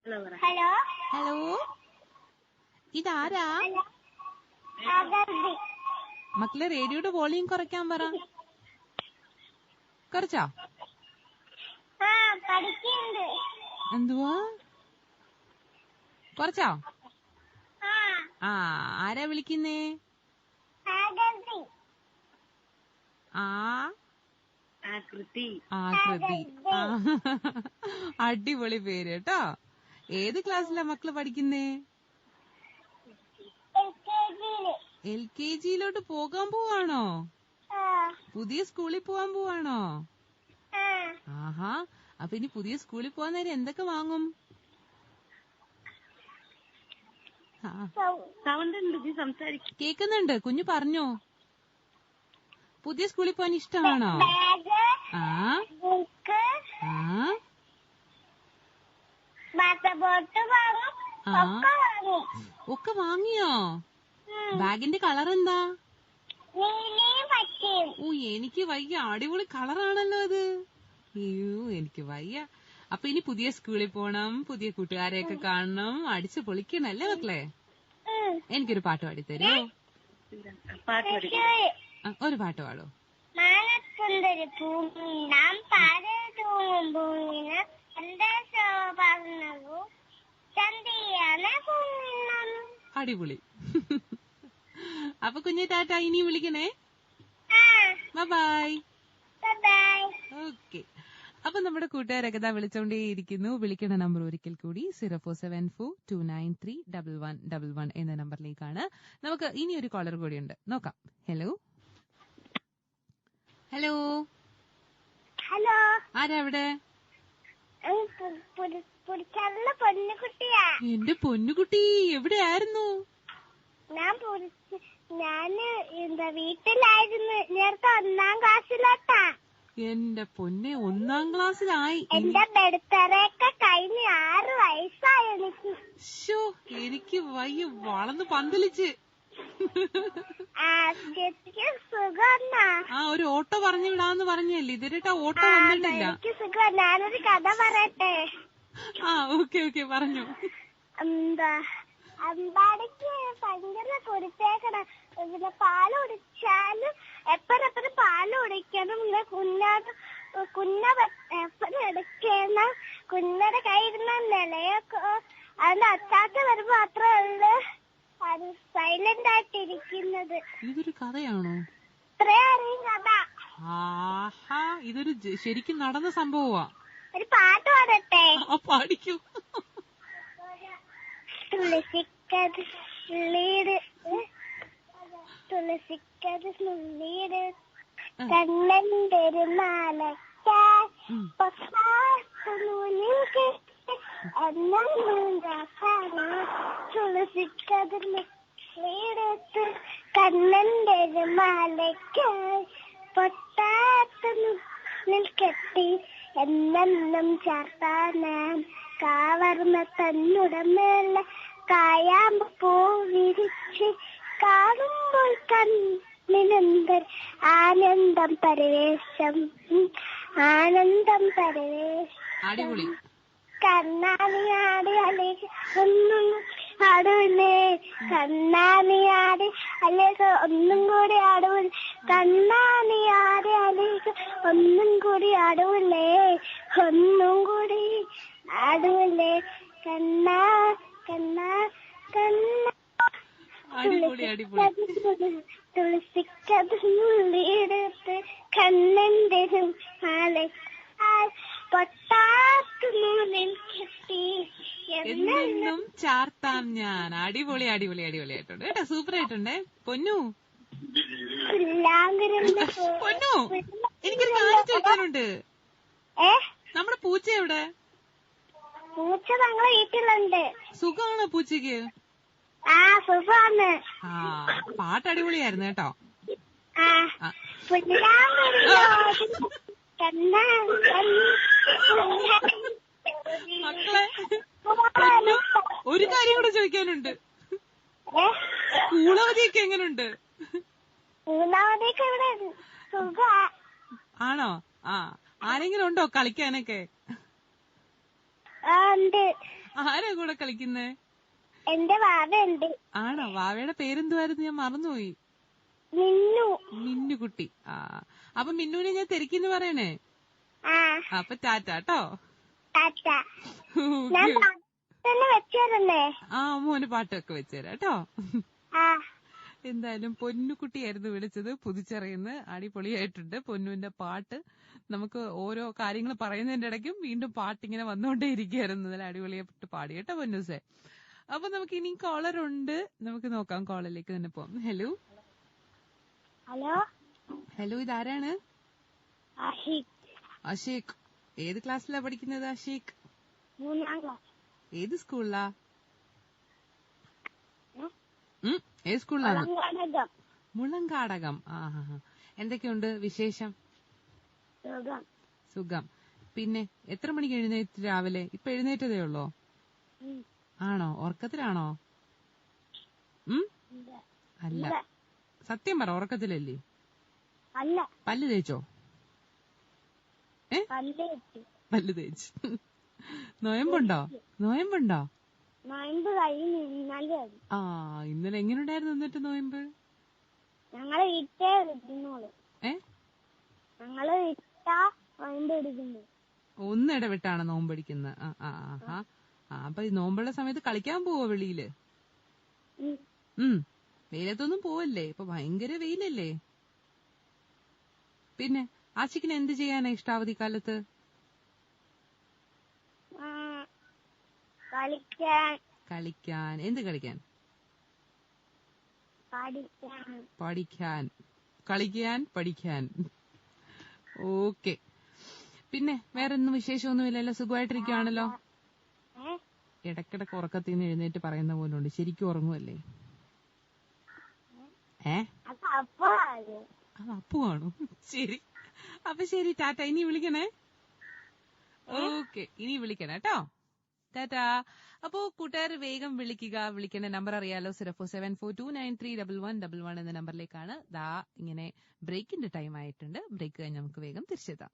Hello hello, ഇതാരാ? മക്കളെ റേഡിയോയുടെ വോളിയം കുറയ്ക്കാൻ പറ. കുറച്ചോ? എന്തുവാ കുറച്ചോ? ആരാ വിളിക്കുന്നേ? ആകൃതി. അടിപൊളി പേര് കേട്ടോ. ഏത് ക്ലാസ്സിലാ മക്കള് പഠിക്കുന്നേ? LKG പോകാൻ പോവാണോ? പുതിയ സ്കൂളിൽ പോവാൻ പോവാണോ? ആഹാ, അപ്പൊ ഇനി പുതിയ സ്കൂളിൽ പോവാൻ നേരം എന്തൊക്കെ വാങ്ങും? കേക്കുന്നുണ്ട്, കുഞ്ഞു പറഞ്ഞോ. പുതിയ സ്കൂളിൽ പോവാൻ ഇഷ്ടമാണോ? ഒക്കെ വാങ്ങിയോ? ബാഗിന്റെ കളർ എന്താ? എനിക്ക് വയ്യ, അടിപൊളി കളറാണല്ലോ അത്. അയ്യോ, എനിക്ക് വയ്യ. അപ്പൊ ഇനി പുതിയ സ്കൂളിൽ പോണം, പുതിയ കൂട്ടുകാരെയൊക്കെ കാണണം, അടിച്ചു പൊളിക്കണം അല്ലേ മക്കളെ? എനിക്കൊരു പാട്ട് പാടിത്തരോ? ഒരു പാട്ട് പാടോ? അടിപൊളി. അപ്പൊ കുഞ്ഞു ടാറ്റ, ഇനി വിളിക്കണേ. ബൈ. ഓക്കെ. അപ്പൊ നമ്മുടെ കൂട്ടുകാരൊക്കെ ഇതാ വിളിച്ചോണ്ടേയിരിക്കുന്നു. വിളിക്കണ നമ്പർ ഒരിക്കൽ കൂടി 0474293111 എന്ന നമ്പറിലേക്കാണ്. നമുക്ക് ഇനി ഒരു കോളർ കൂടിയുണ്ട്, നോക്കാം. ഹലോ ഹലോ ഹലോ, ആരാ അവിടെ? എന്റെ പൊന്നുകുട്ടി, എവിടെയായിരുന്നു? ഞാന് വീട്ടിലായിരുന്നു. നേരത്തെ 1ാം ക്ലാസ്സിലോട്ടാ. എന്റെ പൊന്നെ, 1ാം ക്ലാസ്സിലായി. എന്റെ ബർത്ത്ഡേയൊക്കെ കഴിഞ്ഞ് 6 വയസ്സായി എനിക്ക്. എനിക്ക് വയ്യ, വളർന്ന് പന്തലിച്ച്. ഒരു ഓട്ടോ പറഞ്ഞു വിടാന്ന് പറഞ്ഞല്ലേ, ഇതുവരെയായിട്ട് ഓട്ടോ വന്നിട്ടില്ല. എനിക്ക് സുഖം. ഞാനൊരു കഥ പറയട്ടെ? ഓക്കെ പറഞ്ഞു. അമ്പാടിക്ക് ഭയങ്കര കുടിച്ചേക്കണം. പിന്നെ പാല് കുടിച്ചാലും എപ്പോഴും പാല് കുടിക്കണം. എപ്പോഴും എടുക്കണം. കുഞ്ഞയുടെ കയ്യിരുന്ന നിലയൊക്കെ അതിന്റെ അച്ചാത്ത വരുമ്പോ മാത്രമേ ഉള്ളു അത് സൈലന്റ് ആയിട്ടിരിക്കുന്നത്. ഇതൊരു കഥയാണോ? ഇത്രയും കഥ. ഇതൊരു ശരിക്കും നടന്ന സംഭവമാ. ഒരു പാട്ട് പാടട്ടെ? പാടിക്കൂ. തുളസിക്കത് നുള്ളിയിട് കണ്ണന്റെ ഒരു തുളസിക്കത് നുള്ളിയെടുത്ത് കണ്ണന്റെ ഒരു മാലയ്ക്കായി പൊട്ടാത്ത കെട്ടി എന്നെന്നും ചാർത്താനാൻ കാവർന്ന തന്നുടമേല കായാമ്പ് പൂ വിരിച്ച് കാണുമ്പോൾ കണ്ണിനെന്തർ ആനന്ദം പരിവേശം. അടിപൊളി. കണ്ണാണിയാടി അലേക്ക് ഒന്നും ആടൂലേ, കണ്ണാണിയാടി അലേക്ക് ഒന്നും കൂടി ആടൂലേ, കണ്ണാണിയാടി അലേക്ക് ഒന്നും കൂടി ആടൂലേ, ഒന്നും കൂടി ആടൂലേ, കണ്ണാ കണ്ണാ കണ്ണാ. തുളസിക്കത് നുള്ളിയെടുത്ത് കണ്ണന്റെ എന്നും ചാർത്താം ഞാൻ. അടിപൊളിയായിട്ടുണ്ട് കേട്ടോ, സൂപ്പർ ആയിട്ടുണ്ട് പൊന്നു. പൊന്നു, എനിക്കൊരു കാര്യം ചോദിക്കാനുണ്ട്. നമ്മുടെ പൂച്ച എവിടെ? പൂച്ച ഞങ്ങളെ വീട്ടിലുണ്ട്. സുഖാണോ പൂച്ചയ്ക്ക്? സുഖാണ്. പാട്ട് അടിപൊളിയായിരുന്നു കേട്ടോ. മക്കളെ, ഒരു കാര്യം കൂടെ ചോദിക്കാനുണ്ട്. സ്കൂളവധിയൊക്കെ എങ്ങനുണ്ട്? ആണോ? ആരെങ്കിലും ഉണ്ടോ കളിക്കാനൊക്കെ? ആരാ കൂടെ കളിക്കുന്നേ? എന്റെ വാവയുണ്ട്. ആണോ? വാവയുടെ പേരെന്തുവായിരുന്നു? ഞാൻ മറന്നുപോയി. മിന്നു. മിന്നുകുട്ടി. അപ്പൊ മിന്നുവിനെ ഞാൻ തിരക്കിന്ന് പറയണേ. അപ്പൊ ടാറ്റാട്ടോ. മോന് പാട്ടൊക്കെ വെച്ചുതരാം കേട്ടോ. എന്തായാലും പൊന്നുകുട്ടിയായിരുന്നു വിളിച്ചത്. പുതിച്ചറിയുന്ന അടിപൊളിയായിട്ടുണ്ട് പൊന്നുവിന്റെ പാട്ട്. നമുക്ക് ഓരോ കാര്യങ്ങൾ പറയുന്നതിന്റെ ഇടയ്ക്കും വീണ്ടും പാട്ടിങ്ങനെ വന്നുകൊണ്ടേ ഇരിക്കുകയായിരുന്നു. നല്ല അടിപൊളിയായിട്ട് പാടി കേട്ടോ പൊന്നൂസേ. അപ്പൊ നമുക്ക് ഇനി കോളറുണ്ട്, നമുക്ക് നോക്കാം. കോളറിലേക്ക് തന്നെ പോവാം. ഹലോ ഹലോ ഹലോ, ഇതാരാണ്? അഷീഖ്. ഏത് ക്ലാസ്സിലാ പഠിക്കുന്നത് അഷീഖ്? 3ാം ക്ലാസ്. ഏത് സ്കൂളിലാ? ഏത് സ്കൂളിലാണ്? മുളങ്കാടകം. എന്തൊക്കെയുണ്ട് വിശേഷം? സുഖം. പിന്നെ എത്ര മണിക്ക് എഴുന്നേറ്റ് രാവിലെ? ഇപ്പൊ എഴുന്നേറ്റതേ ഉള്ളോ? ആണോ? ഉറക്കത്തിലാണോ? അല്ല, സത്യം പറ, ഉറക്കത്തിലല്ലേ? പല്ല് തേച്ചോ? പല്ല് തേച്ചു. നോയമ്പുണ്ടോ? നോയമ്പുണ്ടോ? ഇന്നലെ എങ്ങനെയുണ്ടായിരുന്നു എന്നിട്ട് നോയമ്പ്? ഒന്നിടവിട്ടാണ് നോമ്പടിക്കുന്നത്. അപ്പൊ ഈ നോമ്പുള്ള സമയത്ത് കളിക്കാൻ പോവോ വെളിയില്? വെയിലത്തൊന്നും പോവല്ലേ? ഇപ്പൊ ഭയങ്കര വെയിലല്ലേ? പിന്നെ ആശിക്കിന് എന്ത് ചെയ്യാനാ ഇഷ്ടം അവധിക്കാലത്ത്? കളിക്കാൻ. എന്ത് കളിക്കാൻ? പഠിക്കാൻ. കളിക്കാൻ, പഠിക്കാൻ. ഓക്കെ. പിന്നെ വേറൊന്നും വിശേഷമൊന്നുമില്ലല്ലോ? സുഖമായിട്ടിരിക്കുകയാണല്ലോ? ഇടക്കിടക്ക് ഉറക്കത്തിൽ നിന്ന് എഴുന്നേറ്റ് പറയുന്ന പോലുണ്ട്. ശരിക്കും ഉറങ്ങുമല്ലേ? അത് അപ്പുവാണോ? ശരി. അപ്പൊ ശരി, ടാറ്റ. ഇനി വിളിക്കണേ. ഓക്കെ, ഇനി വിളിക്കണേ കേട്ടോ. ടാറ്റാ. അപ്പോ കൂട്ടുകാർ വേഗം വിളിക്കുക. വിളിക്കേണ്ട നമ്പർ അറിയാലോ, 0474293111 എന്ന നമ്പറിലേക്കാണ്. ദാ ഇങ്ങനെ ബ്രേക്കിന്റെ ടൈം ആയിട്ടുണ്ട്. ബ്രേക്ക് കഴിഞ്ഞ് നമുക്ക് വേഗം തിരിച്ചെത്താം.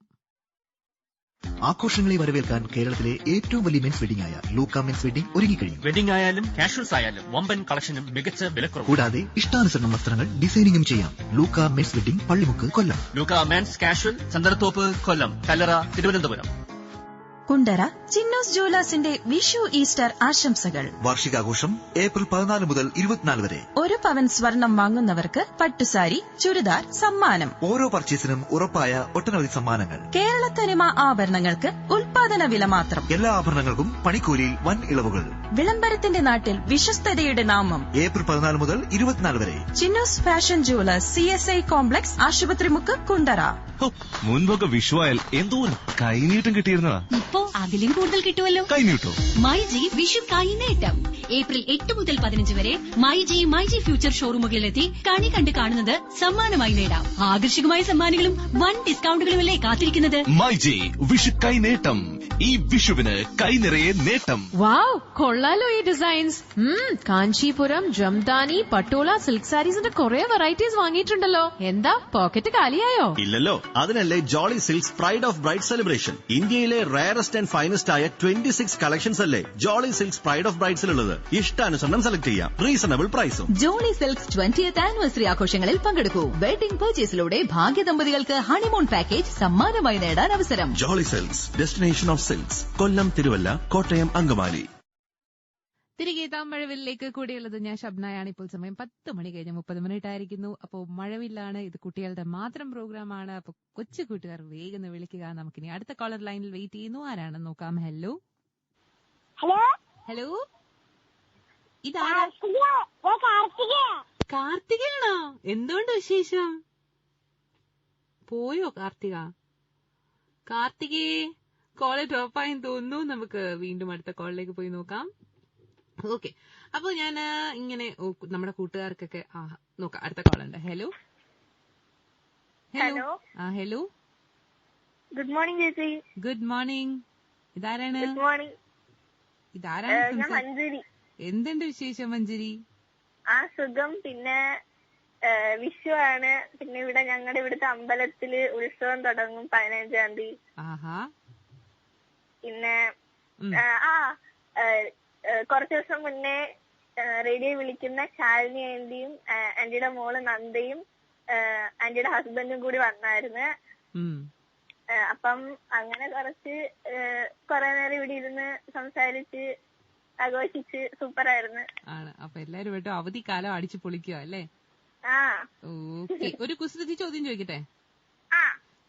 ആഘോഷങ്ങളെ വരവേൽക്കാൻ കേരളത്തിലെ ഏറ്റവും വലിയ മെൻസ് വെഡിംഗ് ആയ ലൂക്ക മെൻസ് വെഡിംഗ് ഒരുങ്ങിക്കഴിഞ്ഞു. വെഡിംഗ് ആയാലും കാഷ്വൽസ് ആയാലും വമ്പൻ കളക്ഷനും മികച്ച വിലക്കുറവും. കൂടാതെ ഇഷ്ടാനുസരണം വസ്ത്രങ്ങൾ ഡിസൈനിങ്ങും ചെയ്യാം. ലൂക്ക മെൻസ് വെഡിംഗ്, പള്ളിമുക്ക്, കൊല്ലം. ലൂക്ക മെൻസ് കാഷ്വൽ, ചന്ദനത്തോപ്പ്, കൊല്ലം. കല്ലറ, തിരുവനന്തപുരം. കുണ്ടറ ചിന്നോസ് ജുവലേഴ്സിന്റെ വിഷു ഈസ്റ്റർ ആശംസകൾ. വാർഷികാഘോഷം ഏപ്രിൽ 14 മുതൽ 24 വരെ. 1 പവൻ സ്വർണം വാങ്ങുന്നവർക്ക് പട്ടുസാരി, ചുരിദാർ സമ്മാനം. ഓരോ പർച്ചേസിനും ഉറപ്പായ ഒട്ടനവധി സമ്മാനങ്ങൾ. കേരളത്തനിമ ആഭരണങ്ങൾക്ക് ഉൽപാദന വില മാത്രം. എല്ലാ ആഭരണങ്ങൾക്കും പണിക്കൂലിയിൽ വൻ ഇളവുകൾ. വിളംബരത്തിന്റെ നാട്ടിൽ വിശ്വസ്തതയുടെ നാമം. ഏപ്രിൽ 14 മുതൽ 24 വരെ. ചിന്നോസ് fashion jewellers, CSI complex, Asupathrimukku, Kundara. മുൻപൊക്കെ വിഷുവായാൽ എന്തോ കൈനീട്ടം കിട്ടിയിരുന്നതാ. ഇപ്പോ അതിലും കൂടുതൽ കിട്ടുമല്ലോ. കൈനീട്ടോ? മൈജി വിഷു കൈനീട്ടം ഏപ്രിൽ 8 മുതൽ 15 വരെ മൈജി ഫ്യൂച്ചർ ഷോറൂമുകളിലെത്തി കണി കണ്ട് കാണുന്നത് സമ്മാനമായി നേടാം. ആകർഷകമായ സമ്മാനങ്ങളും വൻ ഡിസ്കൗണ്ടുകളുമല്ലേ കാത്തിരിക്കുന്നത്. മൈജി വിഷു കൈനേട്ടം. ഈ വിഷുവിന് കൈനിറയെ നേട്ടം. വാവ്, കൊള്ളാലോ ഈ ഡിസൈൻസ്. കാഞ്ചീപുരം, ജംദാനി, പട്ടോള, സിൽക്ക് സാരീസിന്റെ കുറെ വെറൈറ്റീസ് വാങ്ങിയിട്ടുണ്ടല്ലോ. എന്താ പോക്കറ്റ് കാലിയായോ? ഇല്ലല്ലോ, അതിനല്ലേ Jolly silks pride of bride celebration. ഇന്ത്യയിലെ റയറസ്റ്റ് ആൻഡ് ഫൈനസ്റ്റ് ആയ 26 കളക്ഷൻസ് അല്ലേ ജോളി സിൽക്സ് പ്രൈഡ് ഓഫ് ബ്രൈഡ്സിലുള്ളത്. ഇഷ്ടാനുസരണം സെലക്ട് ചെയ്യാം. റീസണബിൾ പ്രൈസും. ജോളി സിൽക്സ് 20th ആനിവേഴ്സറി ആഘോഷങ്ങളിൽ പങ്കെടുക്കൂ. വെഡിംഗ് പർച്ചേസിലൂടെ ഭാഗ്യ ദമ്പതികൾക്ക് ഹണിമൂൺ പാക്കേജ് സമ്മാനമായി നേടാൻ അവസരം. Jolly Silks, destination of Silks. Kollam, Thiruvalla, Kottayam, Angamaly. തിരികെ മഴവിലേക്ക് കൂടിയുള്ളത് ഞാൻ ഷബ്നയാണ്. ഇപ്പോൾ സമയം 10 മണി കഴിഞ്ഞ് 30 മിനിറ്റ് ആയിരിക്കുന്നു. അപ്പോൾ മഴവില്ലാണ്, ഇത് കുട്ടികളുടെ മാത്രം പ്രോഗ്രാമാണ്. അപ്പൊ കൊച്ചു കൂട്ടുകാർ വേഗം വിളിക്കുക. നമുക്കിനി അടുത്ത കോളർ ലൈനിൽ വെയിറ്റ് ചെയ്യുന്നു. ആരാണെന്ന് നോക്കാം. ഹലോ ഹലോ, ഇതാരാ? കാർത്തികയാണോ? എന്തുകൊണ്ട് വിശേഷം? പോയോ കാർത്തിക? കാർത്തികേ, കോള് ഡ്രോപ്പായെന്ന് തോന്നുന്നു. നമുക്ക് വീണ്ടും അടുത്ത കോളിലേക്ക് പോയി നോക്കാം. ഓക്കെ, അപ്പൊ ഞാൻ ഇങ്ങനെ നമ്മുടെ കൂട്ടുകാർക്കൊക്കെ നോക്കാം. അടുത്ത കോളുണ്ട്. Hello hello. Hello, good morning ചേച്ചി. Good morning. ഇതാരാണ്? മഞ്ജരി. എന്തുണ്ട് വിശേഷം മഞ്ജരി? സുഖം. പിന്നെ വിഷു ആണ്. പിന്നെ ഇവിടെ ഞങ്ങളുടെ ഇവിടുത്തെ അമ്പലത്തില് ഉത്സവം തുടങ്ങും 15-ാം തീയതി. ആഹാ. പിന്നെ കുറച്ചു ദിവസം മുന്നേ റേഡിയോ വിളിക്കുന്ന ശാലിനി ആന്റിയും ആന്റിയുടെ മോള് നന്ദയും ആന്റിയുടെ ഹസ്ബൻഡും കൂടി വന്നായിരുന്നു. അപ്പം അങ്ങനെ കൊറേ നേരം ഇവിടെ ഇരുന്ന് സംസാരിച്ച് ആഘോഷിച്ച് സൂപ്പറായിരുന്നു. ആണ്. അപ്പൊ എല്ലാരും അവധിക്കാലം അടിച്ചു പൊളിക്കുക അല്ലേ? ഓക്കെ. ഒരു കുസൃതി ചോദ്യം ചോദിക്കട്ടെ?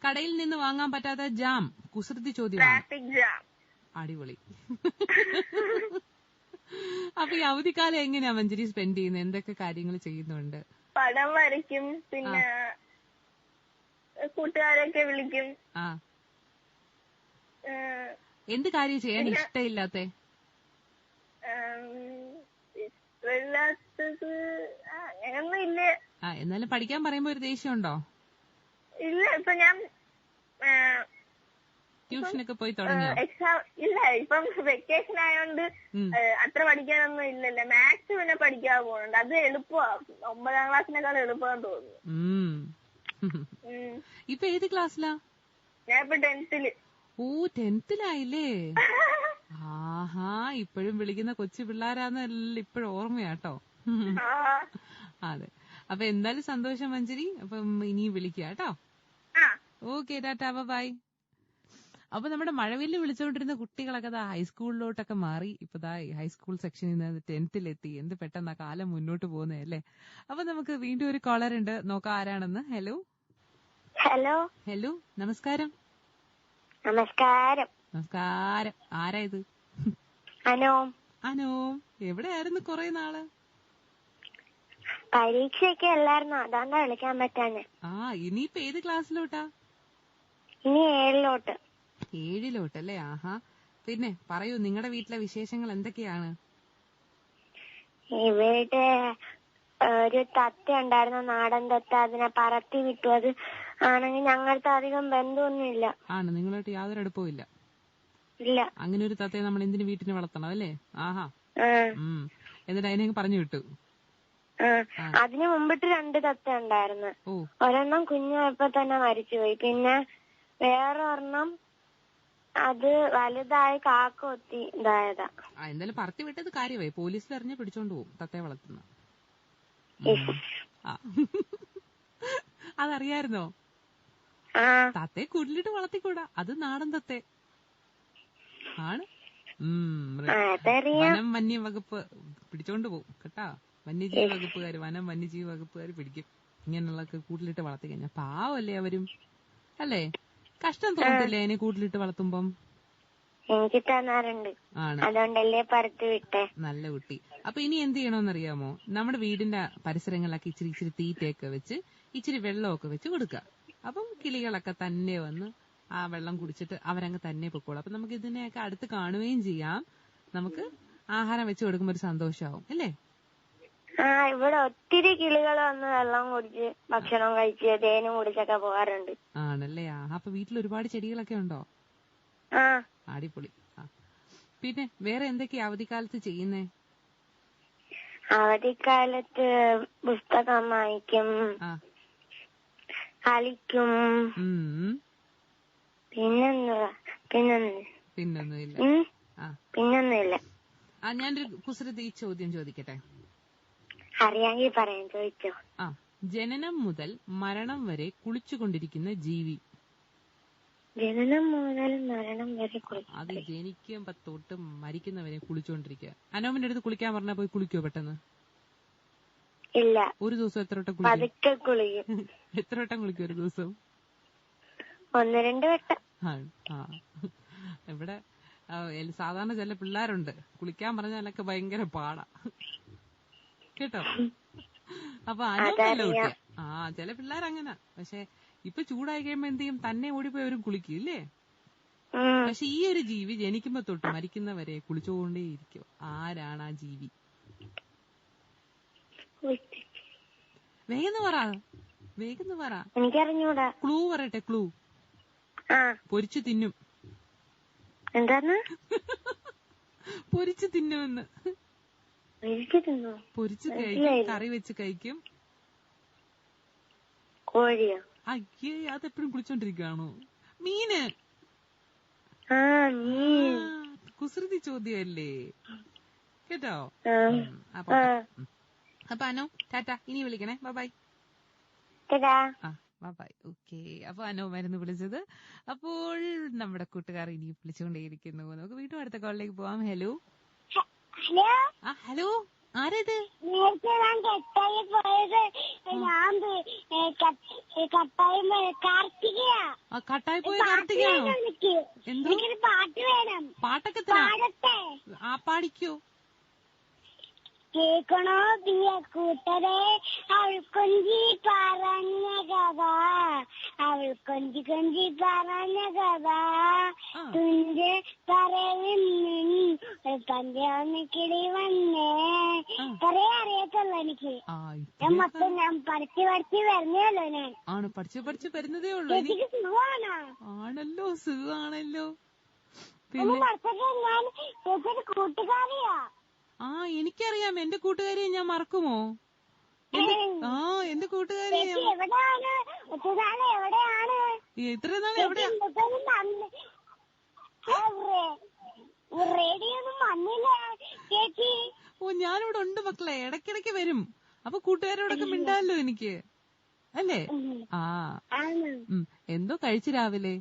കടയിൽ നിന്ന് വാങ്ങാൻ പറ്റാത്ത ജാം കുസൃതി ചോദ്യമാണ്. അടിപൊളി. അപ്പൊ ഈ അവധിക്കാലം എങ്ങനെയാ മഞ്ജരി സ്പെൻഡ് ചെയ്യുന്നത്? എന്തൊക്കെ കാര്യങ്ങൾ ചെയ്യുന്നുണ്ട്? പടം വരയ്ക്കും, പിന്നെ കൂട്ടുകാരൊക്കെ വിളിക്കും. എന്ത് കാര്യം ചെയ്യാൻ ഇഷ്ടമില്ലാത്ത? ഇഷ്ടമില്ലാത്തത് അങ്ങനൊന്നും ഇല്ല. എന്നാലും പഠിക്കാൻ പറയുമ്പോ ഒരു ദേഷ്യമുണ്ടോ? ഇല്ല. ഇപ്പൊ ഞാൻ ട്യൂഷനൊക്കെ പോയി തുടങ്ങിയോ? എക്സാം ഇല്ല. ഇപ്പം വെക്കേഷൻ ആയോണ്ട് അത്ര പഠിക്കാനൊന്നും ഇല്ലല്ലോ. മാത്സ് പിന്നെ പഠിക്കാൻ പോകുന്നുണ്ട്. അത് എളുപ്പമാ. 9ാം ക്ലാസ്സിനേക്കാൾ എളുപ്പമാന്ന് തോന്നുന്നു. ഇപ്പൊ ഏത് ക്ലാസ്സിലാ? ഞാൻ ഇപ്പൊ 10th. ഓ, 10th-ലായില്ലേ? ആഹാ, ഇപ്പോഴും വിളിക്കുന്ന കൊച്ചു പിള്ളേരാന്നല്ല ഇപ്പോഴും ഓർമ്മയാട്ടോ. അതെ. അപ്പൊ എന്തായാലും സന്തോഷം മഞ്ജരി. അപ്പം ഇനിയും വിളിക്കുക കേട്ടോ. Okay, tata, bye. അപ്പൊ നമ്മുടെ മഴവില്ല് വിളിച്ചുകൊണ്ടിരുന്ന കുട്ടികളൊക്കെ ഹൈസ്കൂളിലോട്ടൊക്കെ മാറി. ഇപ്പൊ ഹൈസ്കൂൾ സെക്ഷനിൽ നിന്ന് 10th-ലെത്തി. എന്ത് പെട്ടെന്നാ കാലം മുന്നോട്ട് പോകുന്നേ അല്ലേ? അപ്പൊ നമുക്ക് വീണ്ടും ഒരു കോളർ ഉണ്ട്, നോക്കാം ആരാണെന്ന്. ഹലോ. ഹലോ. ഹലോ, നമസ്കാരം. നമസ്കാരം. നമസ്കാരം. ആരാ ഇത്? അനോ. അനോ, എവിടെയായിരുന്നു കൊറേ നാള്? പരീക്ഷയൊക്കെ അല്ലായിരുന്നോ, അതാണ്ടാ വിളിക്കാൻ പറ്റാഞ്ഞെ. ഇനിയിപ്പൊ ഏത് ക്ലാസ്സിലോട്ടാ? ഇനി 7-ലോട്ട്. 7-ലോട്ടല്ലേ? ആഹാ. പിന്നെ പറയൂ, നിങ്ങളുടെ വീട്ടിലെ വിശേഷങ്ങൾ എന്തൊക്കെയാണ്? ഇവിടെ ഒരു തത്ത ഉണ്ടായിരുന്നു, നാടൻ തത്ത. അതിനെ പറത്തി വിട്ടു. അത് ആണെങ്കിൽ ഞങ്ങൾക്ക് അധികം ബന്ധമൊന്നുമില്ല. ആണ്, നിങ്ങളായിട്ട് യാതൊരു അടുപ്പവും ഇല്ല? ഇല്ല. അങ്ങനെ ഒരു തത്തയെ നമ്മൾ എന്തിനു വീട്ടിന് വളർത്തണം അല്ലേ? ആഹാ. എന്നിട്ട് അതിനെ പറഞ്ഞു വിട്ടു. അതിന് മുമ്പിട്ട് 2 തത്ത ഉണ്ടായിരുന്നു. ഒരെണ്ണം കുഞ്ഞായപ്പോ തന്നെ മരിച്ചുപോയി. പിന്നെ വേറെ ഒരെണ്ണം അത് വലുതായി കാക്ക ഒത്തി ഇതായതാ. എന്തായാലും പറത്തി വിട്ടത് കാര്യമായി. പോലീസിൽ അറിഞ്ഞ് പിടിച്ചോണ്ട് പോകും തത്തയെ വളർത്തുന്ന. അതറിയായിരുന്നോ? തത്തയെ കൂട്ടിലിട്ട് വളർത്തിക്കൂടാ, അത് നാടൻ തത്തേ ആണ്. വനം വന്യ വകുപ്പ് പിടിച്ചോണ്ട് പോകും കേട്ടാ. വന്യജീവി വകുപ്പുകാര്, വന്യജീവി വകുപ്പുകാര് പിടിക്കും ഇങ്ങനെയുള്ള കൂട്ടിലിട്ട് വളർത്തി കഴിഞ്ഞാൽ. പാവല്ലേ അവരും അല്ലേ? കഷ്ടം തോന്നത്തില്ലേ അതിനെ കൂട്ടിലിട്ട് വളർത്തുമ്പം? എനിക്ക് തന്നാറുണ്ട്. അതുകൊണ്ടല്ലേ പറത്തി വിട്ടേ. നല്ല കുട്ടി. അപ്പൊ ഇനി എന്ത് ചെയ്യണമെന്നറിയാമോ? നമ്മുടെ വീടിന്റെ പരിസരങ്ങളിലൊക്കെ ഇച്ചിരി തീറ്റയൊക്കെ വെച്ച് ഇച്ചിരി വെള്ളമൊക്കെ വെച്ച് കൊടുക്കുക. അപ്പം കിളികളൊക്കെ തന്നെ വന്ന് ആ വെള്ളം കുടിച്ചിട്ട് അവരങ്ങ് തന്നെ പൊക്കോളും. അപ്പൊ നമുക്ക് ഇതിനെയൊക്കെ അടുത്ത് കാണുകയും ചെയ്യാം. നമുക്ക് ആഹാരം വെച്ച് കൊടുക്കുമ്പോ ഒരു സന്തോഷമാവും അല്ലേ? ഇവിടെ ഒത്തിരി കിളികൾ വന്ന് വെള്ളം കുടിച്ച് ഭക്ഷണം കഴിച്ച് തേനും കുടിച്ചൊക്കെ പോകാറുണ്ട്. ആണല്ലേ? അപ്പൊ വീട്ടിൽ ഒരുപാട് ചെടികളൊക്കെ ഉണ്ടോ? അടിപൊളി. പിന്നെ വേറെ എന്തൊക്കെയാ അവധിക്കാലത്ത് ചെയ്യുന്നേ? അവധിക്കാലത്ത് പുസ്തകം വായിക്കും, കളിക്കും. പിന്നൊന്നുമില്ല. ഞാനൊരു കുസൃതി ചോദ്യം ചോദിക്കട്ടെ? അറിയാമെങ്കിൽ പറയാൻ. ചോദിച്ചോ. ജനനം മുതൽ മരണം വരെ കുളിച്ചുകൊണ്ടിരിക്കുന്ന ജീവി? ജനനം മുതൽ മരണം വരെ അത് ജനിക്കുമ്പോ തൊട്ട് മരിക്കുന്നവരെ കുളിച്ചോണ്ടിരിക്കുക. അനോമിന്റെ അടുത്ത് കുളിക്കാൻ പറഞ്ഞാ പോയി കുളിക്കോ പെട്ടെന്ന്? ഇല്ല. ഒരു ദിവസം എത്ര വട്ടം കുളിക്കും? എത്ര വട്ടം കുളിക്കും ഒരു ദിവസം? 1-2 വട്ടം. ഇവിടെ സാധാരണ ചില പിള്ളേരുണ്ട്, കുളിക്കാൻ പറഞ്ഞാലൊക്കെ ഭയങ്കര പാടാ കേട്ടോ. അപ്പൊ അനോമല്ല കുട്ടിയ. ചില പിള്ളേരങ്ങനെ. പക്ഷെ ഇപ്പൊ ചൂടായി കഴിയുമ്പോ എന്ത് ചെയ്യും? തന്നെ ഓടിപ്പോയി അവരും കുളിക്കും ഇല്ലേ? പക്ഷെ ഈ ഒരു ജീവി ജനിക്കുമ്പോ തൊട്ട് മരിക്കുന്നവരെ കുളിച്ചുകൊണ്ടേയിരിക്കും. ആരാണ് ആ ജീവി? വേഗം പറ. എനിക്കറിഞ്ഞൂടാ. ക്ലൂ പറയട്ടെ? ക്ലൂ. പൊരിച്ചു തിന്നും. എന്താണ്? പൊരിച്ചു തിന്നുമെന്ന്. പൊരിച്ചു കഴിക്കും, കറി വെച്ച് കഴിക്കും. കോഴിയോ? അയ്യേ, അതെപ്പോഴും കുളിച്ചോണ്ടിരിക്കുകയാണോ? മീന്. കുസൃതി ചോദ്യമല്ലേ കേട്ടോ. അപ്പൊ അനു ടാറ്റ, ഇനി വിളിക്കണേ. ബൈ. ബൈ. ഓക്കെ. അപ്പൊ അനുമായിരുന്നു വിളിച്ചത്. അപ്പോൾ നമ്മുടെ കൂട്ടുകാർ ഇനി വിളിച്ചുകൊണ്ടേയിരിക്കുന്നു. നമുക്ക് വീണ്ടും അടുത്ത കോളിലേക്ക് പോവാം. ഹലോ. ഹലോ, ആരേത്? നേരത്തെ ഞാൻ കെട്ടായി പോയത് കാർത്തികയാ. കട്ടായി പോയ കാർത്തികയാണോ? എനിക്കൊരു പാട്ട് വേണം. പാട്ടൊക്കെ ആ പാടിക്കോ. കേൾക്കണോ പ്രിയ കൂട്ടരെ, അവൾ കൊഞ്ചി പറഞ്ഞ കഥ, അവൾ കൊഞ്ചി കൊഞ്ചി പറഞ്ഞ കഥ, തുഞ്ച് പറയും പഞ്ചാന്ന് കിളി വന്നേ. കുറേ അറിയത്തുള്ളൂ എനിക്ക്. ഞാൻ മൊത്തം ഞാൻ പഠിച്ച് വരുന്നല്ലോ. ഞാൻ ആണ് പഠിച്ചു വരുന്നതേ ഉള്ളൂ. എനിക്ക് സുഖമാണോ? ആണല്ലോ, സുഖമാണല്ലോ. ഞാൻ ചേച്ചിയുടെ കൂട്ടുകാരിയാ. എനിക്കറിയാം. എന്റെ കൂട്ടുകാരിയെ ഞാൻ മറക്കുമോ? എന്റെ കൂട്ടുകാരി എവിടെയാണ്? ഇത്ര നാൾ എവിടെയാ? റേഡിയൊന്നും വന്നില്ല ചേച്ചി. ഞാനിവിടെ ഉണ്ട് മക്കളെ, ഇടയ്ക്കിടയ്ക്ക് വരും. അപ്പൊ കൂട്ടുകാരോടൊക്കെ മിണ്ടാലോ എനിക്ക്, അല്ലേ? എന്തോ കഴിച്ചു രാവിലെ?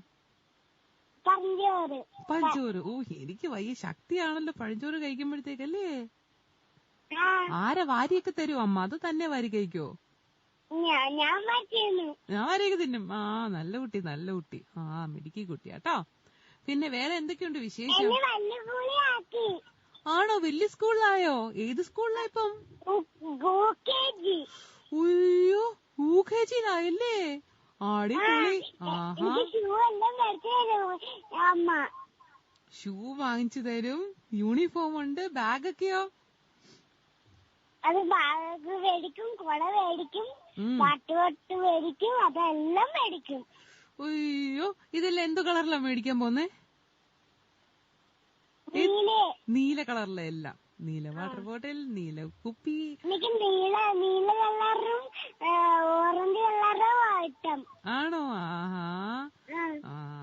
പഴഞ്ചോറ്. എനിക്ക് വലിയ ശക്തിയാണല്ലോ പഴഞ്ചോറ് കഴിക്കുമ്പോഴത്തേക്കല്ലേ. ആരാ വാരിയൊക്കെ തരും? അമ്മ അത് തന്നെ വാരി കഴിക്കോ? ഞാൻ വാരിയൊക്കെ തിന്നും. നല്ല കുട്ടി, നല്ല കുട്ടി. മിടുക്കി കുട്ടിയാട്ടോ. പിന്നെ വേറെ എന്തൊക്കെയുണ്ട് വിശേഷം? ആണോ, വലിയ സ്കൂളിലായോ? ഏത് സ്കൂളിലാ ഇപ്പം? അയ്യോ, യുകെജിയിലായല്ലേ? അടിപൊളി. ഷൂ വാങ്ങിച്ചു തരും, യൂണിഫോം ഉണ്ട്, ബാഗൊക്കെയോ? അത് ബാഗ് മേടിക്കും, കുട മേടിക്കും, പാട്ടുപൊട്ട് മേടിക്കും, അതെല്ലാം മേടിക്കും. അയ്യോ, ഇതെല്ലാം എന്ത് കളറിലാ മേടിക്കാൻ പോന്നേ? നീല കളറിലെ എല്ലാം. നീല വാട്ടർ ബോട്ടിൽ, നീല കുപ്പി. എനിക്ക് നീല കളറും ഓറഞ്ച് കളറും ഇഷ്ടം. ആണോ?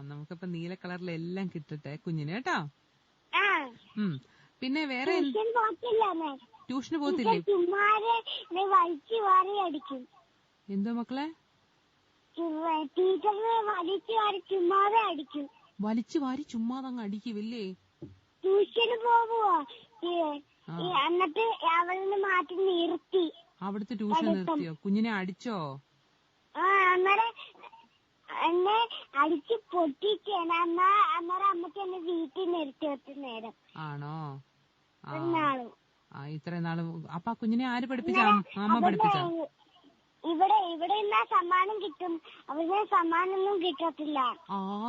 നമുക്കപ്പൊ നീല കളറിലെല്ലാം കിട്ടട്ടെ കുഞ്ഞിന് കേട്ടോ. പിന്നെ വേറെ ട്യൂഷന് പോകത്തില്ലേ? വലിച്ചു വാരി അടിക്കും. എന്തോ മക്കളെ? ടീച്ചറിനെ വലിച്ചു വാരി ചുമ്മാതെ അടിക്കും. വലിച്ചു വാരി ചുമ്മാതങ്ങ് അടിക്കുമല്ലേ? ട്യൂഷന് പോവുക. എന്നിട്ട് അവളിനെ മാറ്റി നിർത്തി. അവിടുത്തെ ട്യൂഷൻ നിർത്തിയോ? കുഞ്ഞിനെ അടിച്ചോ? അന്നേരം എന്നെ അടിച്ച് പൊട്ടിച്ച്. അന്നേരം അമ്മക്ക് എന്നെ വീട്ടിൽ നിർത്തി വെച്ച നേരം. ആണോ? ഇത്രയും നാള്. അപ്പൊ കുഞ്ഞിനെ ആര് പഠിപ്പിച്ച? അമ്മ പഠിപ്പിച്ച? ഇവിടെ ഇരുന്നാ സമ്മാനം കിട്ടും, അവിടെ സമ്മാനമൊന്നും കിട്ടത്തില്ല.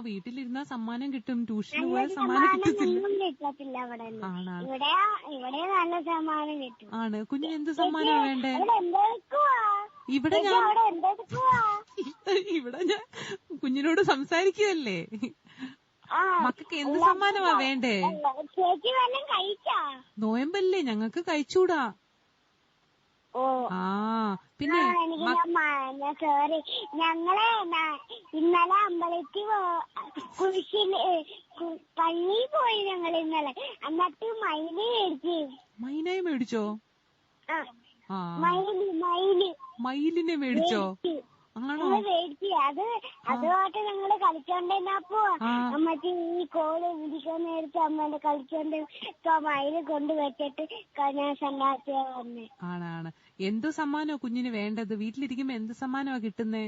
വീട്ടിലിരുന്നാ സമ്മാനം കിട്ടും, ട്യൂഷന് പോയാൽ സമ്മാനം കിട്ടത്തില്ല. ഇവിടെ നല്ല സമ്മാനം കിട്ടും. ആണ്. കുഞ്ഞിന് എന്ത് സമ്മാനമാ വേണ്ടേ? ഇവിടെ ഞാൻ കുഞ്ഞിനോട് സംസാരിക്കുകയല്ലേ. മക്കൾക്ക് എന്ത് സമ്മാനമാ വേണ്ടേ? ചേച്ചി വല്ലതും കഴിച്ചാ? നോയമ്പല്ലേ, ഞങ്ങൾക്ക് കഴിച്ചൂടാ. പിന്നെ സോറി, ഞങ്ങളെ ഇന്നലെ അമ്പലത്തിൽ പള്ളിയിൽ പോയി. ഞങ്ങൾ ഇന്നലെ എന്നിട്ട് മൈനയെ മേടിച്ചോ? മയിലിനെ മേടിച്ചോ? മേടിച്ചു. അതുമായിട്ട് ഞങ്ങള് കളിച്ചോണ്ടിരുന്നപ്പോ അമ്മച്ചി ഈ കോള് ഇരിക്കാൻ നേരത്തെ അമ്മേന്റെ കളിച്ചോണ്ട് മയില് കൊണ്ട് വെച്ചിട്ട് ഞാൻ സണ്ടാക്കിയ വന്നേ. ആണ്. എന്ത് സമ്മാനോ കുഞ്ഞിന് വേണ്ടത്? വീട്ടിലിരിക്കുമ്പോ എന്ത് സമ്മാനമാ കിട്ടുന്നേ?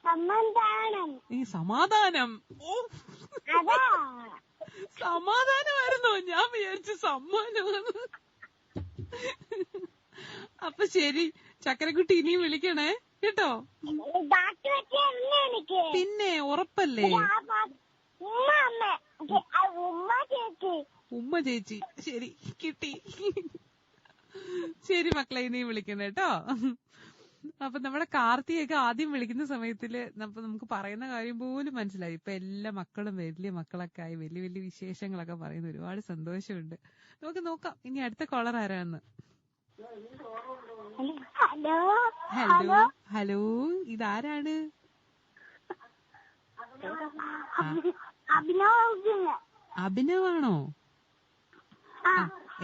സമാധാനം. സമാധാനം? സമാധാനമായിരുന്നോ? ഞാൻ വിചാരിച്ചു സമ്മാനമാണ്. അപ്പൊ ശരി ചക്കരക്കുട്ടി, ഇനിയും വിളിക്കണേ കേട്ടോ. പിന്നെ ഉറപ്പല്ലേ? ഉമ്മ ചേച്ചി. ശരി, കിട്ടി. ശരി മക്കളെ, ഇനിയും വിളിക്കണേ കേട്ടോ. അപ്പൊ നമ്മുടെ കാർത്തിയൊക്കെ ആദ്യം വിളിക്കുന്ന സമയത്തില് നമുക്ക് പറയുന്ന കാര്യം പോലും മനസ്സിലായി. ഇപ്പൊ എല്ലാ മക്കളും വലിയ മക്കളൊക്കെ ആയി, വലിയ വലിയ വിശേഷങ്ങളൊക്കെ പറയുന്ന ഒരുപാട് സന്തോഷമുണ്ട്. നമുക്ക് നോക്കാം ഇനി അടുത്ത കോളർ ആരാന്ന്. ഹലോ, ഇതാരാണ്? അഭിനവാണോ?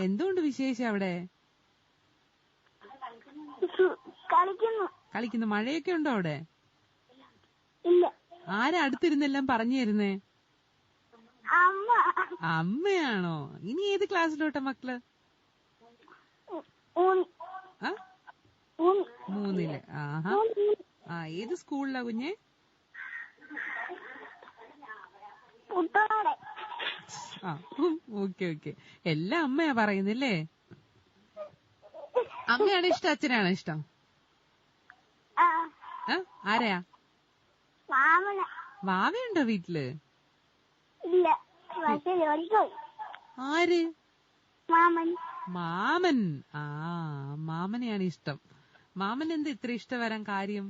എന്തുകൊണ്ട് വിശേഷം അവിടെ? കളിക്കുന്നു. മഴയൊക്കെ ഉണ്ടോ അവിടെ? ആരാ അടുത്തിരുന്നെല്ലാം പറഞ്ഞു തരുന്നേ? അമ്മയാണോ? ഇനി ഏത് ക്ലാസ്സിലോട്ടാ മക്കള്? 3. ആഹാ. ഏത് സ്കൂളിലാ കുഞ്ഞെ? ഓക്കെ. എല്ലാം അമ്മയാ പറയുന്നില്ലേ? അമ്മയാണ് ഇഷ്ടം, അച്ഛനാണോ ഇഷ്ടം? ആരെയാ? വാവയുണ്ടോ വീട്ടില്? ആര്? മാമൻ. മാമനെയാണ് ഇഷ്ടം. മാമൻ എന്താ ഇത്ര ഇഷ്ടം വരാൻ കാര്യം?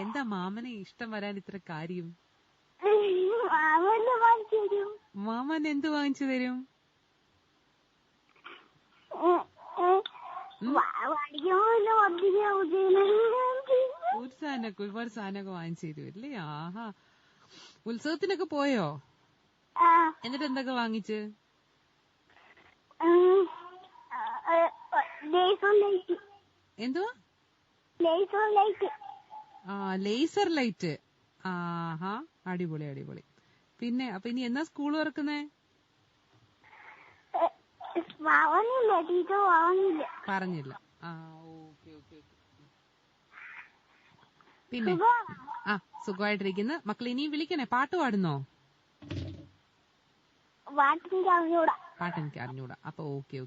എന്താ മാമനെ ഇഷ്ടം വരാൻ ഇത്ര കാര്യം? മാമൻ എന്ത് വാങ്ങിച്ചു തരും? ഒരുപാട് സാധനമൊക്കെ വാങ്ങിച്ചു തരുമല്ലേ? ആഹാ. ഉത്സവത്തിനൊക്കെ പോയോ? എന്നിട്ട് എന്തൊക്കെ വാങ്ങിച്ച്? എന്തുവാ? Laser light. ആഹാ, അടിപൊളി. പിന്നെ അപ്പൊ ഇനി എന്നാ സ്കൂൾ തുറക്കുന്നേ? പറഞ്ഞില്ല. ഓക്കെ. പിന്നെ സുഖമായിട്ടിരിക്കുന്നു. മക്കൾ ഇനിയും വിളിക്കണേ? പാട്ട് പാടുന്നോ? പാട്ടെനിക്ക് അറിഞ്ഞൂടാ. അപ്പൊ ഓക്കെ.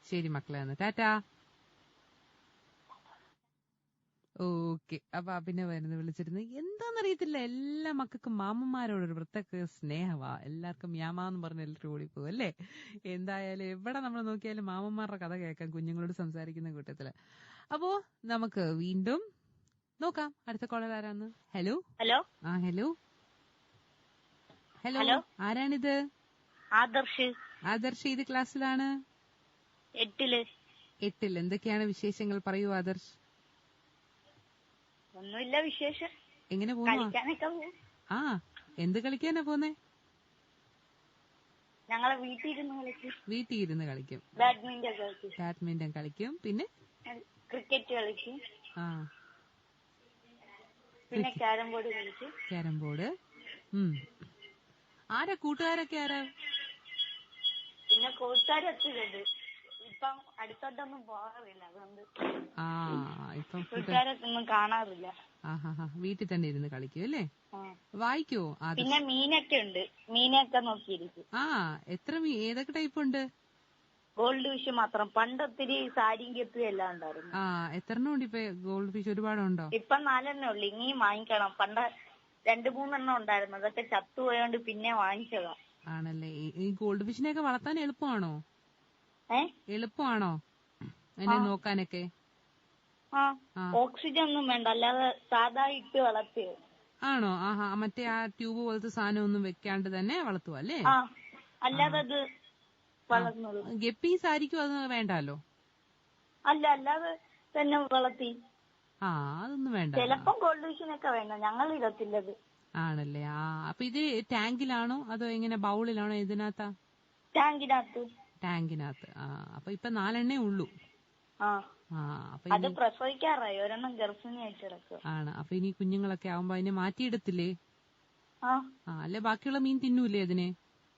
ശരി മക്കളെ, ഒന്ന് ടാറ്റാ. ഓക്കെ. അപ്പൊ പിന്നെ വരുന്ന വിളിച്ചിരുന്നു. എന്താന്നറിയത്തില്ല, എല്ലാ മക്കൾക്കും മാമന്മാരോടൊരു പ്രത്യേക സ്നേഹമാ. എല്ലാവർക്കും യാമാന്ന് പറഞ്ഞ എല്ലാവരും ഓടിപ്പോവും അല്ലേ? എന്തായാലും എവിടെ നമ്മൾ നോക്കിയാലും മാമന്മാരുടെ കഥ കേൾക്കാം കുഞ്ഞുങ്ങളോട് സംസാരിക്കുന്ന കൂട്ടത്തില്. അപ്പോ നമുക്ക് വീണ്ടും നോക്കാം അടുത്ത കോളർ ആരാന്ന്. ഹലോ. ഹലോ. ആരാണിത്? ആദർശ്. ഏത് ക്ലാസ്സിലാണ്? 8. എന്തൊക്കെയാണ് വിശേഷങ്ങൾ? പറയൂ ആദർശ്. ഒന്നുമില്ല വിശേഷം. എങ്ങനെ പോകുന്നു? എന്ത് കളിക്കാനാ പോന്നെ? ഞങ്ങളെ വീട്ടിൽ ഇരുന്ന് കളിക്കും. ബാഡ്മിന്റൺ കളിക്കും. പിന്നെ ക്രിക്കറ്റ് കളിക്കും. പിന്നെ ക്യാരം ബോർഡ്. ആരാ കൂട്ടുകാരൊക്കെ? ആരാ? പിന്നെ കൂട്ടുകാരൊക്കെ ഇപ്പം അടുത്തോട്ടൊന്നും പോകാറില്ല, അതുകൊണ്ട് ഇപ്പം കൂട്ടുകാരൊന്നും കാണാറില്ല. വീട്ടിൽ തന്നെ ഇരുന്ന് കളിക്കും അല്ലേ? വായിക്കോ? പിന്നെ മീനൊക്കെ ഉണ്ട്, മീനൊക്കെ നോക്കിയിരിക്കും. എത്ര ഏതൊക്കെ ടൈപ്പ് ഉണ്ട്? ഗോൾഡ് ഫിഷ് മാത്രം. പണ്ട് ഒത്തിരി സാരിയും കെത്തും എല്ലാം ഉണ്ടായിരുന്നു. എത്ര ഉണ്ട് ഇപ്പൊ? ഗോൾഡ് ഫിഷ് ഒരുപാടുണ്ടോ? ഇപ്പൊ 4 ഉള്ളു. ഇനിയും വാങ്ങിക്കണം. പണ്ട് 2-3 ഉണ്ടായിരുന്നു, അതൊക്കെ ചത്തുപോയോണ്ട് പിന്നെ വാങ്ങിച്ചതാ. ആണല്ലേ? ഈ ഗോൾഡ് ഫിഷിനെയൊക്കെ വളർത്താൻ എളുപ്പമാണോ? അതിനെ നോക്കാനൊക്കെ? ഓക്സിജൻ ഒന്നും വേണ്ട, അല്ലാതെ സാധാ ഇട്ട് വളർത്തിയത്. ആണോ? മറ്റേ ആ ട്യൂബ് പോലത്തെ സാധനം ഒന്നും വെക്കാണ്ട് തന്നെ വളർത്തുക അല്ലേ? അല്ലാതെ അത് വളർന്നുള്ളൂ. ഗപ്പീസ് ആയിരിക്കും അത് വേണ്ടല്ലോ? അല്ലാതെ തന്നെ വളർത്തി. അതൊന്നും വേണ്ട. ചിലപ്പം ഗോൾഡ് ഫിഷിനൊക്കെ വേണ്ട, ഞങ്ങൾ ഇടത്തില്ലത്. ആണല്ലേ? അപ്പൊ ഇത് ടാങ്കിലാണോ അതോ എങ്ങനെ, ബൗളിലാണോ? ഇതിനകത്താ? ടാങ്കിനകത്ത്. അപ്പൊ ഇപ്പൊ 4 ഉള്ളൂ. അത് പ്രസവിക്കാറായി, ഒരെണ്ണം ഗർഭിണിയായിട്ട് കിടക്കുക. അപ്പൊ ഇനി കുഞ്ഞുങ്ങളൊക്കെ ആവുമ്പോ അതിനെ മാറ്റിയിടത്തില്ലേ? അല്ലെ ബാക്കിയുള്ള മീൻ തിന്നൂലേ അതിനെ?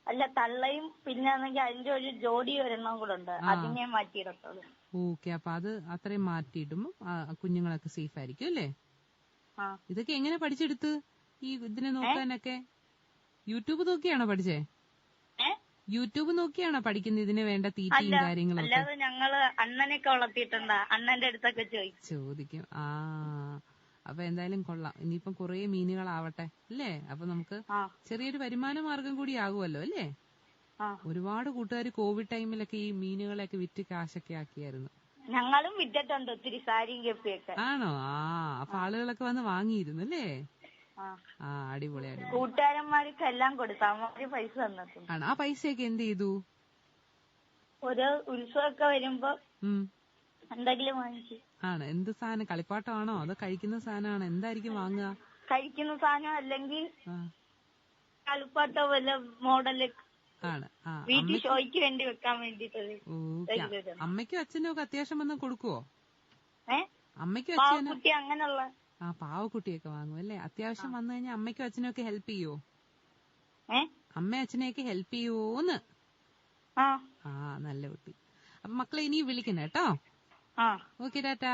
അല്ല, തള്ളയും പിന്നെ അതിന്റെ ഒരു ജോഡി ഒരെണ്ണം കൂടെ ഉണ്ട്, അതിനെ മാറ്റിയിടത്തോളൂ. ഓക്കെ. അപ്പൊ അത് അത്രയും മാറ്റിയിടുമ്പോ കുഞ്ഞുങ്ങളൊക്കെ സേഫ് ആയിരിക്കും അല്ലേ? ഇതൊക്കെ എങ്ങനെ പഠിച്ചെടുത്ത് ഈ ഇതിനെ നോക്കാനൊക്കെ? യൂട്യൂബ് നോക്കിയാണോ പഠിച്ചേ? യൂട്യൂബ് നോക്കിയാണോ പഠിക്കുന്നത് ഇതിന് വേണ്ട തീറ്റയും കാര്യങ്ങളൊക്കെ? അല്ലാതെ ഞങ്ങള് അണ്ണനൊക്കെ വളർത്തിയിട്ടുണ്ടാ, അണ്ണന്റെ അടുത്തൊക്കെ ചോദിക്കും. അപ്പൊ എന്തായാലും കൊള്ളാം. ഇനിയിപ്പം കുറെ മീനുകളാവട്ടെ അല്ലേ? അപ്പൊ നമുക്ക് ചെറിയൊരു വരുമാന മാർഗം കൂടി ആകുമല്ലോ അല്ലേ? ഒരുപാട് കൂട്ടുകാർ കോവിഡ് ടൈമിലൊക്കെ ഈ മീനുകളെയൊക്കെ വിറ്റ് കാശൊക്കെ ആക്കിയായിരുന്നു. ഞങ്ങളും വിറ്റിട്ടുണ്ട് ഒത്തിരി സാരിയും കെപ്പിയൊക്കെ. ആണോ? അപ്പൊ ആളുകളൊക്കെ വന്ന് വാങ്ങിയിരുന്നു അല്ലേ? അടിപൊളി. കൂട്ടുകാരന്മാർക്ക് എല്ലാം കൊടുത്തു, അവർക്ക് പൈസ തന്നിട്ടുണ്ട്. ആ പൈസയൊക്കെ എന്ത് ചെയ്തു? ഒരു ഉത്സവമൊക്കെ വരുമ്പോ എന്തെങ്കിലും വാങ്ങിച്ചു. എന്ത് സാധനം? കളിപ്പാട്ടമാണോ അതോ കഴിക്കുന്ന സാധനമാണോ? എന്തായിരിക്കും വാങ്ങുക? കഴിക്കുന്ന സാധനം അല്ലെങ്കിൽ കളിപ്പാട്ട വല്ല മോഡല് ആണ്. വീട്ടിൽ ഷോയ്ക്ക് വേണ്ടി വെക്കാൻ വേണ്ടിട്ടത്. അമ്മയ്ക്കും അച്ഛനും ഒക്കെ അത്യാവശ്യം വന്ന് കൊടുക്കുവോ? അമ്മയ്ക്കും പാവക്കുട്ടി അങ്ങനെയുള്ള പാവക്കുട്ടിയൊക്കെ വാങ്ങും അല്ലേ? അത്യാവശ്യം വന്നു കഴിഞ്ഞാൽ അമ്മയ്ക്കും അച്ഛനും ഒക്കെ ഹെൽപ്പ് ചെയ്യോ? അമ്മ അച്ഛനെയൊക്കെ ഹെൽപ്പ് ചെയ്യോന്ന്? നല്ല കുട്ടി. അപ്പൊ മക്കളെ ഇനി വിളിക്കണേ കേട്ടോ. ഓക്കെ ടാറ്റാ.